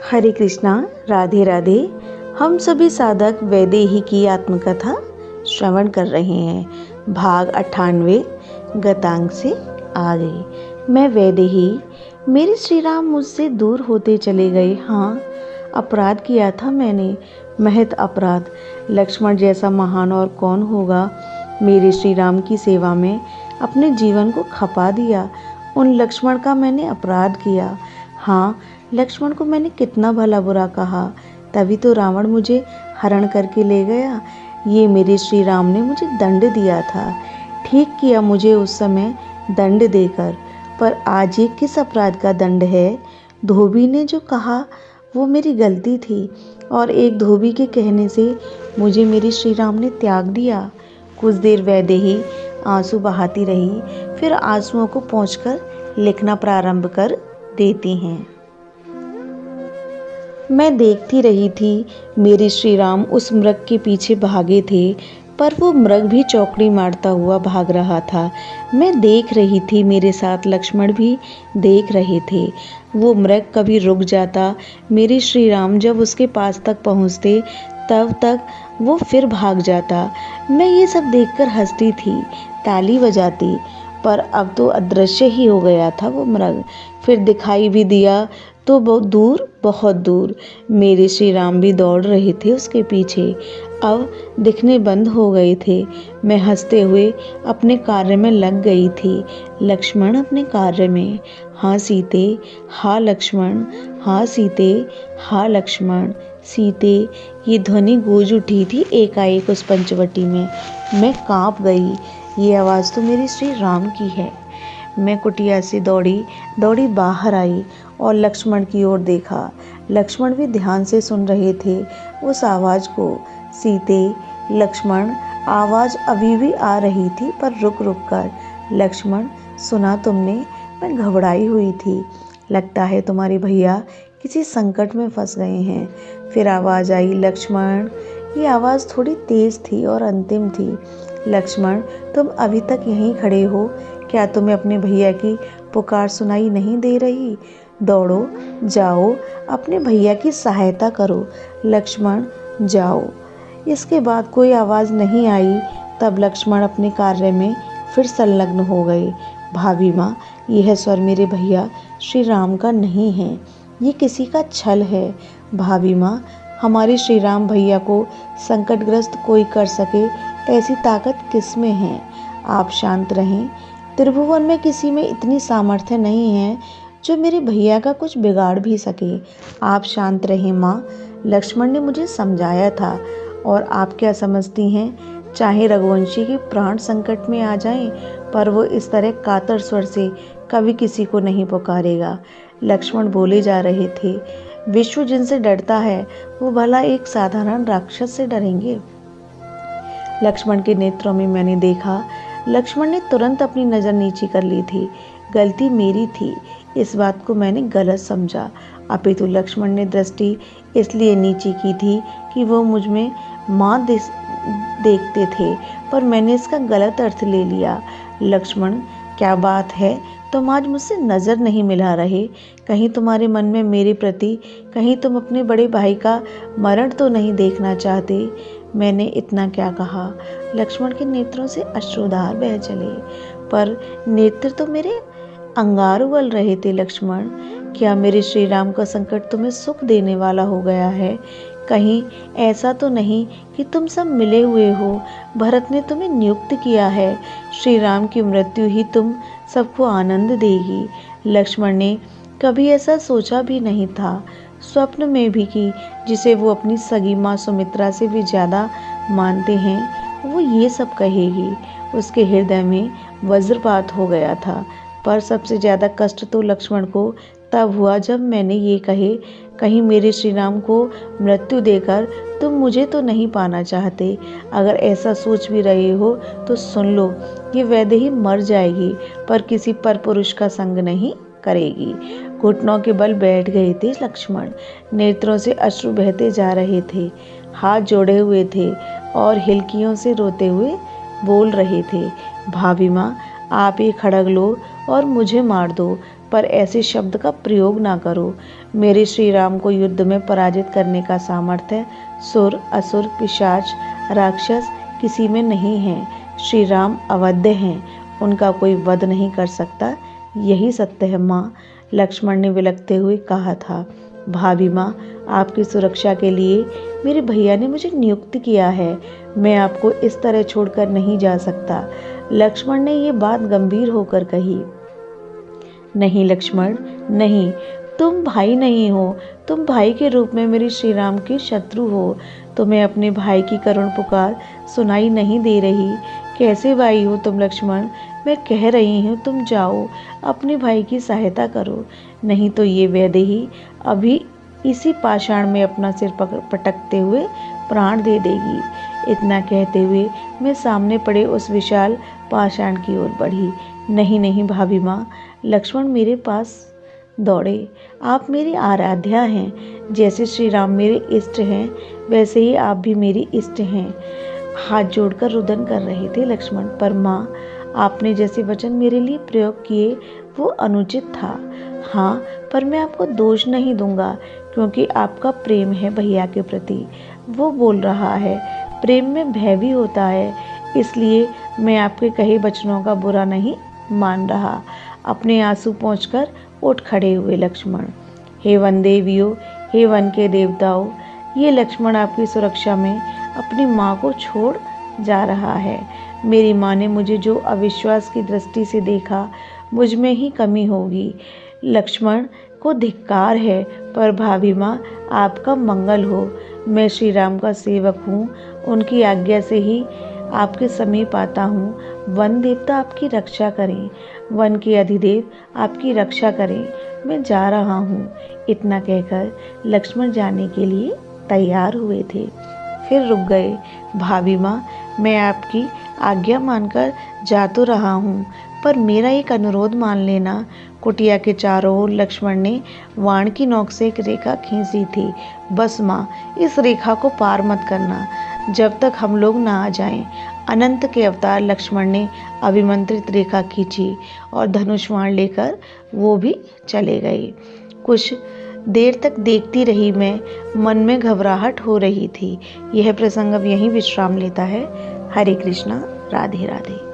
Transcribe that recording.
हरे कृष्णा, राधे राधे। हम सभी साधक वैदेही की आत्मकथा श्रवण कर रहे हैं। भाग 98 गतांग से आ गई। मैं वैदेही, मेरे श्री राम मुझसे दूर होते चले गए। हाँ, अपराध किया था मैंने, महत अपराध। लक्ष्मण जैसा महान और कौन होगा। मेरे श्री राम की सेवा में अपने जीवन को खपा दिया। उन लक्ष्मण का मैंने अपराध किया। हाँ, लक्ष्मण को मैंने कितना भला बुरा कहा, तभी तो रावण मुझे हरण करके ले गया। ये मेरे श्री राम ने मुझे दंड दिया था। ठीक किया मुझे उस समय दंड देकर, पर आज ये किस अपराध का दंड है। धोबी ने जो कहा वो मेरी गलती थी, और एक धोबी के कहने से मुझे मेरे श्री राम ने त्याग दिया। कुछ देर वैदेही आंसू बहाती रही, फिर आंसुओं को पोंछकर लिखना प्रारंभ कर देती हैं। मैं देखती रही थी, मेरे श्री राम उस मृग के पीछे भागे थे, पर वो मृग भी चौकड़ी मारता हुआ भाग रहा था। मैं देख रही थी, मेरे साथ लक्ष्मण भी देख रहे थे। वो मृग कभी रुक जाता, मेरे श्री राम जब उसके पास तक पहुँचते तब तक वो फिर भाग जाता। मैं ये सब देखकर हंसती थी, ताली बजाती, पर अब तो अदृश्य ही हो गया था वो मृग। फिर दिखाई भी दिया तो बहुत दूर मेरे श्री राम भी दौड़ रहे थे उसके पीछे। अब दिखने बंद हो गए थे। मैं हंसते हुए अपने कार्य में लग गई थी, लक्ष्मण अपने कार्य में। हाँ सीते, हाँ लक्ष्मण, हाँ सीते, हाँ लक्ष्मण, सीते। ये ध्वनि गूंज उठी थी एकाएक उस पंचवटी में। मैं कांप गई। ये आवाज़ तो मेरे श्री राम की है। मैं कुटिया से दौड़ी बाहर आई और लक्ष्मण की ओर देखा। लक्ष्मण भी ध्यान से सुन रहे थे उस आवाज़ को। सीते, लक्ष्मण, आवाज़ अभी भी आ रही थी, पर रुक रुक कर। लक्ष्मण, सुना तुमने? मैं घबराई हुई थी। लगता है तुम्हारे भैया किसी संकट में फंस गए हैं। फिर आवाज़ आई, लक्ष्मण। ये आवाज़ थोड़ी तेज़ थी और अंतिम थी। लक्ष्मण, तुम अभी तक यहीं खड़े हो? क्या तुम्हें अपने भैया की पुकार सुनाई नहीं दे रही? दौड़ो, जाओ, अपने भैया की सहायता करो। लक्ष्मण, जाओ। इसके बाद कोई आवाज़ नहीं आई। तब लक्ष्मण अपने कार्य में फिर संलग्न हो गए। भाभी माँ, यह स्वर मेरे भैया श्री राम का नहीं है, ये किसी का छल है। भाभी माँ, हमारे श्री राम भैया को संकटग्रस्त कोई कर सके, ऐसी ताकत किस में है? आप शांत रहें। त्रिभुवन में किसी में इतनी सामर्थ्य नहीं है जो मेरे भैया का कुछ बिगाड़ भी सके। आप शांत रहें माँ, लक्ष्मण ने मुझे समझाया था। और आप क्या समझती हैं, चाहे रघुवंशी के प्राण संकट में आ जाएं, पर वो इस तरह कातर स्वर से कभी किसी को नहीं पुकारेगा। लक्ष्मण बोले जा रहे थे, विश्व जिनसे डरता है वो भला एक साधारण राक्षस से डरेंगे? लक्ष्मण के नेत्रों में मैंने देखा। लक्ष्मण ने तुरंत अपनी नज़र नीची कर ली थी। गलती मेरी थी, इस बात को मैंने गलत समझा। अपितु लक्ष्मण ने दृष्टि इसलिए नीची की थी कि वो मुझ में माँ देखते थे, पर मैंने इसका गलत अर्थ ले लिया। लक्ष्मण, क्या बात है, तुम आज मुझसे नज़र नहीं मिला रहे? कहीं तुम्हारे मन में मेरे प्रति, कहीं तुम अपने बड़े भाई का मरण तो नहीं देखना चाहते? मैंने इतना क्या कहा। लक्ष्मण के नेत्रों से अश्रुधार बह चले, पर नेत्र तो मेरे अंगार उगल रहे थे। लक्ष्मण, क्या मेरे श्री राम का संकट तुम्हें सुख देने वाला हो गया है? कहीं ऐसा तो नहीं कि तुम सब मिले हुए हो? भरत ने तुम्हें नियुक्त किया है, श्री राम की मृत्यु ही तुम सबको आनंद देगी। लक्ष्मण ने कभी ऐसा सोचा भी नहीं था, स्वप्न में भी, कि जिसे वो अपनी सगी माँ सुमित्रा से भी ज़्यादा मानते हैं, वो ये सब कहेगी। उसके हृदय में वज्रपात हो गया था। पर सबसे ज़्यादा कष्ट तो लक्ष्मण को तब हुआ जब मैंने ये कहे, कहीं मेरे श्री राम को मृत्यु देकर तुम मुझे तो नहीं पाना चाहते। अगर ऐसा सोच भी रहे हो तो सुन लो, ये वैदेही मर जाएगी, पर किसी पर पुरुष का संग नहीं करेगी। घुटनों के बल बैठ गए थे लक्ष्मण। नेत्रों से अश्रु बहते जा रहे थे, हाथ जोड़े हुए थे और हिलकियों से रोते हुए बोल रहे थे, भाभी माँ, आप ये खड़ग लो और मुझे मार दो, पर ऐसे शब्द का प्रयोग ना करो। मेरे श्री राम को युद्ध में पराजित करने का सामर्थ्य सुर, असुर, पिशाच, राक्षस किसी में नहीं है। श्री राम अवध्य हैं, उनका कोई वध नहीं कर सकता। यही सत्य है माँ, लक्ष्मण ने विलखते हुए कहा था। भाभी माँ, आपकी सुरक्षा के लिए मेरे भैया ने मुझे नियुक्त किया है। मैं आपको इस तरह छोड़कर नहीं जा सकता। लक्ष्मण ने ये बात गंभीर होकर कही। नहीं लक्ष्मण, नहीं, तुम भाई नहीं हो। तुम भाई के रूप में मेरे श्री राम के शत्रु हो। तुम्हें अपने भाई की करुण पुकार सुनाई नहीं दे रही? कैसे भाई हो तुम लक्ष्मण? मैं कह रही हूँ तुम जाओ, अपने भाई की सहायता करो, नहीं तो ये वैदेही अभी इसी पाषाण में अपना सिर पटकते हुए प्राण दे देगी। इतना कहते हुए मैं सामने पड़े उस विशाल पाषाण की ओर बढ़ी। नहीं नहीं भाभी माँ, लक्ष्मण मेरे पास दौड़े। आप मेरी आराध्या हैं। जैसे श्री राम मेरे इष्ट हैं, वैसे ही आप भी मेरी इष्ट हैं। हाथ जोड़कर रुदन कर रहे थे लक्ष्मण। पर माँ, आपने जैसे वचन मेरे लिए प्रयोग किए वो अनुचित था। हाँ, पर मैं आपको दोष नहीं दूंगा, क्योंकि आपका प्रेम है भैया के प्रति। वो बोल रहा है, प्रेम में भय भी होता है, इसलिए मैं आपके कहे वचनों का बुरा नहीं मान रहा। अपने आंसू पोंछकर उठ खड़े हुए लक्ष्मण। हे वन देवियों, हे वन के देवताओं, ये लक्ष्मण आपकी सुरक्षा में अपनी माँ को छोड़ जा रहा है। मेरी माँ ने मुझे जो अविश्वास की दृष्टि से देखा, मुझ में ही कमी होगी। लक्ष्मण को धिक्कार है, पर भाभी माँ, आपका मंगल हो। मैं श्री राम का सेवक हूँ, उनकी आज्ञा से ही आपके समीप आता हूँ। वन देवता आपकी रक्षा करें, वन के अधिदेव आपकी रक्षा करें। मैं जा रहा हूँ। इतना कहकर लक्ष्मण जाने के लिए तैयार हुए थे, फिर रुक गए। भाभी माँ, मैं आपकी आज्ञा मानकर जा तो रहा हूँ, पर मेरा एक अनुरोध मान लेना। कुटिया के चारों ओर लक्ष्मण ने वाण की नोक से एक रेखा खींची थी। बस माँ, इस रेखा को पार मत करना जब तक हम लोग ना आ जाएं। अनंत के अवतार लक्ष्मण ने अभिमंत्रित रेखा खींची और धनुष बाण लेकर वो भी चले गए। कुछ देर तक देखती रही मैं, मन में घबराहट हो रही थी। यह प्रसंग अब यहीं विश्राम लेता है। हरे कृष्णा, राधे राधे।